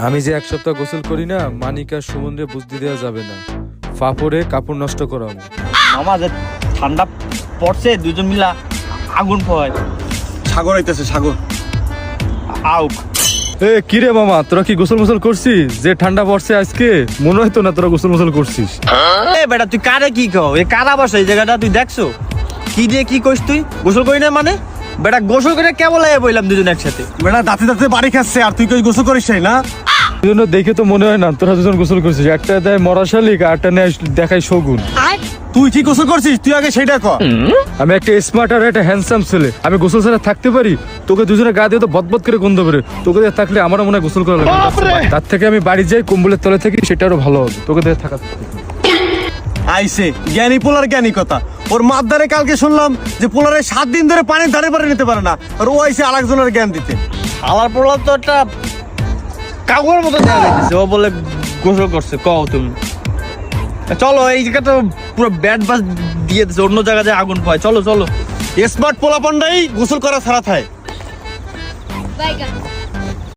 আমি যে এক সপ্তাহ গোসল করি না, মানিক আর সুমনরে বুঝতে দেওয়া যাবে না। ফাপড়ে কাপড় নষ্ট করাবো। মামা যে ঠান্ডা পড়ছে, দুজন মিলা আগুন পোহায়। সাগর আইতেছে, সাগর। আউক। এ কিরে মামা, তোরা কি গোসল মোসল করছিস? যে ঠান্ডা পড়ছে আজকে, মনে হয়তো না তোরা গোসল মোসল করছিস। এ বেটা তুই কারে কি কও? এ কারা বসে এই জায়গাটা তুই দেখছো? কি দিয়ে কি কইস তুই? গোসল করি না মানে? বেটা গোসল করে কেবল আইয়া বইলাম দুজন একসাথে। বেটা দাঁতে দাঁতে বাড়ি খাচ্ছে, আর তুই কই গোসল করিস নাই না? এই জন্য দেখে তো মনে হয় না তোরা দুজন গোসল করছিস। একটা দেয় মরা শালিক, আর একটা নেয় দেখায় শগুন। তুই কি গোসল করছিস? তুই আগে সেইটা কর। আমি একটা স্মার্ট আর একটা হ্যান্ডসাম ছেলে, আমি গোসল ছাড়া থাকতে পারি? তোকে দুজনে গা দিয়ে তো বদবদ করে গন্ধ বেরোয়। তোকে দিয়ে থাকলে আমারও মনে হয় গোসল করা লাগে। তার থেকে আমি বাড়ি যাই, কম্বলের তলে থাকি, সেটা আরো ভালো হবে। তোকে দিয়ে থাকা আইসে জ্ঞানী পোলার জ্ঞানী কথা। ওর মাদ্দারে কালকে শুনলাম যে পোলারে 7 দিন ধরে পানির ধারে পারে নিতে পারে না, আর ও আইসে আরেকজনের জ্ঞান দিতে। হালার পোলা তো একটা কাগজের মতো দেখা যাইতেছে। ও বলে গোসল করছে। কও তুমি চলো, এই জায়গাটা পুরো ব্যাট বাস দিয়ে দিচ্ছে, অন্য জায়গায় যায় আগুন পায়। চলো চলো। স্মার্ট পোলাপান্ডাই গোসল করা ছাড়া থাকে। Bye, guys.